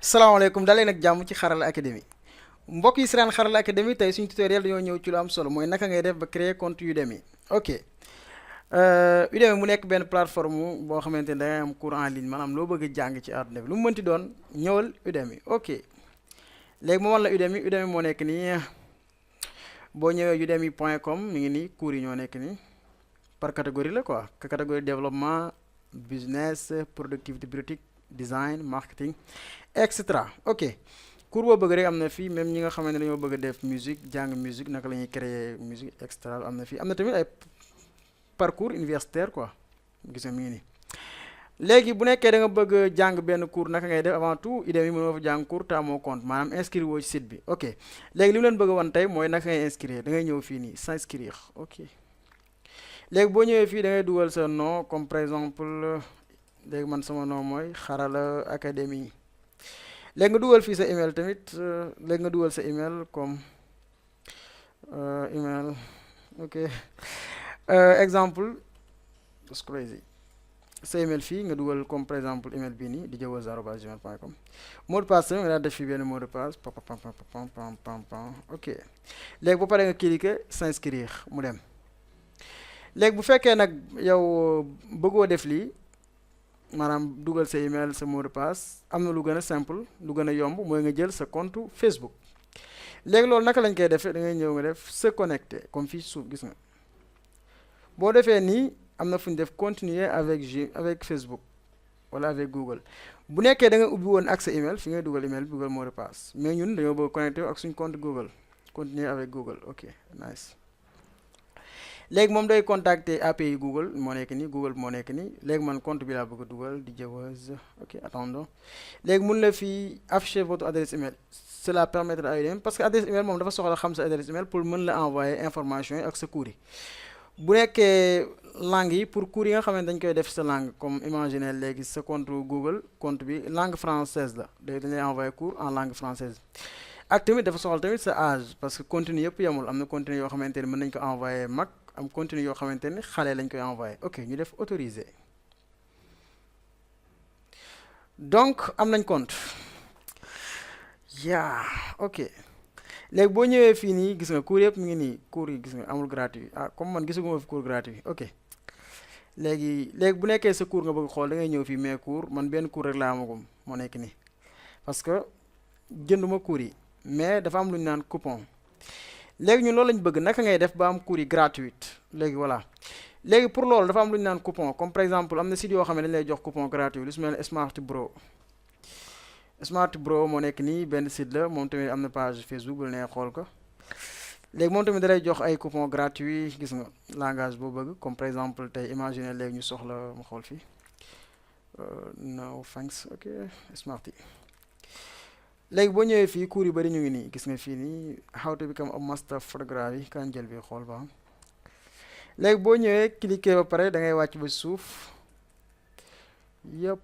salaamaaleykum dalee nag jàmm ci Xarala Academy mbokk yi siraan Xarala Academy tey suñu tutoriel dañoo ñëw ci lu am solo mooy naka ngay def ba créer compte Udemy. Ok, Udemy mu nekk benn plateforme boo xamante ne dangay am cours en ligne maanaam loo bëgg a jàng ci àdduna bi lu mu mënti doon ñëwal Udemy. Ok, léegi moo wan la Udemy moo nekk nii boo ñëwee udemy.com mi ngi nii cours yi ñoo nekk nii par catégorie la quoi catégorie développement business productivité bureautique design marketing etc. Ok, cours boo bëgg rek am na fii même ñi nga xamante ne dañoo bëgg a def musique jàng musique naka la ñuy créer musique etc. am na fii am na tamit ay parcours universitaire quoi gis nga mi ngi nii. léegi bu nekkee da nga bëgg a jàng benn cours naka ngay def avant tout Udemy mënoo fa jàng cours te amoo compte maanaam inscrire woo ci site bi. Ok, léegi li mu leen bëgg a wan tey mooy naka ngay inscrire da ngay ñëw fii nii s'inscrire. Ok, léegi boo ñëwee fii da ngay dugal sa nom comme par exemple léegi man sama nom mooy Xarala Academy. léegi nga dugal fii sa email tamit léegi nga dugal sa email comme email. Ok, exemple that's crazy. Sa email fii nga dugal comme par exemple email bii nii djawaz@gmail.com. mot de passe tamit nga daal def fii benn mot de passe pam pam pam pam pam pam pam. Ok, léegi ba pare nga cliquer s'inscrire mu dem. léegi bu fekkee nag yow bëggoo def lii maanaam dugal sa email sa mot de passe am na lu gën a simple lu gën a yomb mooy nga jël sa compte Facebook. léegi loolu naka lañ koy defee da ngay ñëw nga def se connecter comme fii suuf gis nga boo defee nii am na fu ñu def continuer avec Facebook wala avec Google. bu nekkee da nga ubbi woon ak sa email fi ngay dugal email bi dugal mot de passe mais ñun dañoo bëgg connecter ak suñ compte Google continuer avec Google. Ok, nice. léegi moom day contacter API Google moo nekk nii Google moo nekk nii léegi man compte bi laa bëgg a dugal di Jawaz. Ok, attendons léegi mun la fii afficher votre adresse email. Cela permettra à Udemy parce que adresse email moom dafa soxla xam sa adresse email pour mën la envoyer information yi ak sa cours yi. bu nekkee langue yi pour cours yi nga xamante dañ koy def sa langue comme imaginer léegi sa compte Google compte bi langue française la dañ lay envoyer cours en langue française. ak tamit dafa soxla tamit sa âge parce que contenu yëpp yemul am na contenu yoo xamante ne mën nañ ko envoyer mag am contenu yoo xamante ne xale lañ koy envoyer. Ok, ñu def autoriser donc am nañ compte yaa ok. léegi boo ñëwee fii nii gis nga cours yëpp mi ngi nii cours yi gis nga amul gratuit comme man gisaguma fi cours gratuit. Ok, léegi bu nekkee sa cours nga bëgg xool da ngay ñëw fii mes cours man benn cours rek laa amagum moo nekk nii parce que jënduma cours yi mais dafa am lu ñu naan coupon. léegi ñun loolu lañ bëgg naka ngay def ba am cours yi gratuite. léegi voilà léegi pour loolu dafa am lu ñu naan coupon comme par exemple am na site yoo xam ne dañ lay jox coupon gratuit lu su mel ne Smart Bro moo nekk nii benn site la moom tamit am na page Facebook bu la nee xool ko. léegi moom tamit da lay jox ay coupon gratuit gis nga langage boo bëgg comme par exemple tey imaginer léegi ñu soxla ma xool fii no thanks. Ok, Smarty. léegi boo ñëwee fii cours yu bëri ñu ngi nii gis nga fii nii how to become a master photography kan jël bi xool ba léegi boo ñëwee cliquer ba pare da ngay wàcc ba suuf yëpp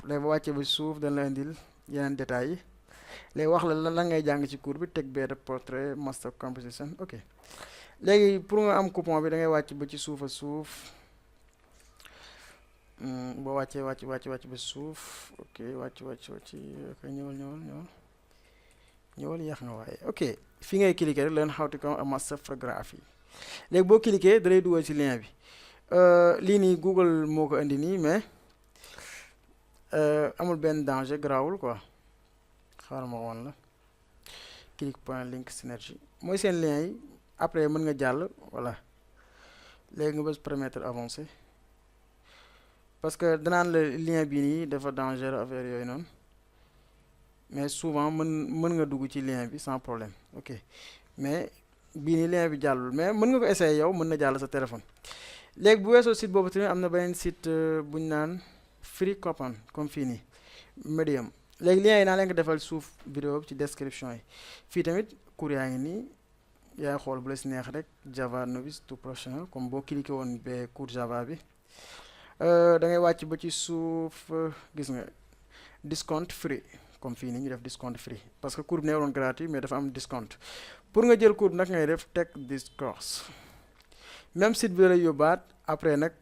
léegi ba wàccee ba suuf dañ la indil yeneen détails yi léegi wax la lan ngay jàng ci cours bi teg better portrait master composition. ok, léegi pour nga am coupon bi da ngay wàcc ba ci suuf a suuf boo wàccee wàcc ba suuf. ok, wàcc ok, ñëwal yéex nga waaye. ok, fii ngay cliquer rek learn how to become a master photography. léegi boo cliquer da lay dugal ci lien bi lii nii Google moo ko indi nii mais amul benn danger garaawul quoi xaaral ma woon la click point link synergie mooy seen lien yi après mën nga jàll voilà. léegi nga bës permettre avancer parce que danaan la lien bii nii dafa danger affaire yooyu noonu mais souvent mën nga dugg ci lien bi sans problème. ok, mais bii nii lien bi jàllul mais mën nga ko essayer yow mën na jàll sa téléphone. léegi bu weesoo site boobu tamit am na beneen site bu ñu naan free coupon comme fii nii Medium. léegi lien yi naa leen ko defal suuf vidéo ci description yi. fii tamit cours yaa ngi nii yaay xool bu la si neex rek Java novice to professional comme boo cliqué woon ba cours Java bi da ngay wàcc ba ci suuf gis nga discount free comme fii nii ñu def discount free parce que cours bi neewoon gratuit mais dafa am discount. pour nga jël cours bi nag ngay def teg this course même site bi lay yóbbaat après nag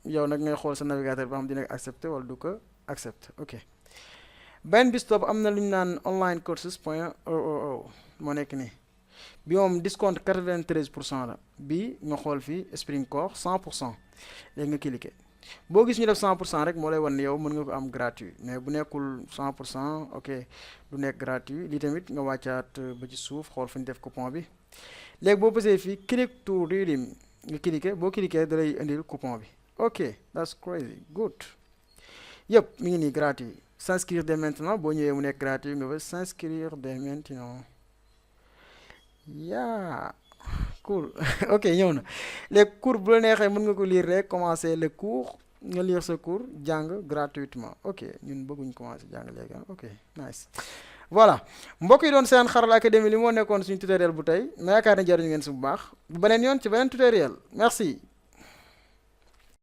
yow nag ngay xool sa navigateur ba xam dina accepté wala du ko accepté. ok, benn bis topp am na lu ñu naan online courses point moo nekk nii bi moom discount 93% la bii nga xool fii Spring Core 100% léegi nga cliquer boo gis ñu def 100% rek moo lay wan ne yow mën nga ko am gratuit mais bu nekkul 100% ok du nekk gratuit lii tamit nga wàccaat ba ci suuf xool fu ñu def coupon bi léegi boo bësee fii click to redeem nga cliquer boo cliquer da lay indil coupon bi ok that's crazy good yëpp mi ngi nii gratuit s'inscrire dès maintenant boo ñëwee mu nekk gratuit nga ba s'inscrire dès maintenant yaa cool ok ñëw na les cours bu la neexee mën nga ko lire rek commencer le cours nga lire sa cours jàng gratuitement ok ñun bëgguñ commencer jàng léegi ok nice voilà mbokk yi doon seen Xarala Academy li moo nekkoon suñu tutoriel bu tey ma yaakaar ne jariñu ngeen si bu baax bu beneen yoon ci beneen tutoriel merci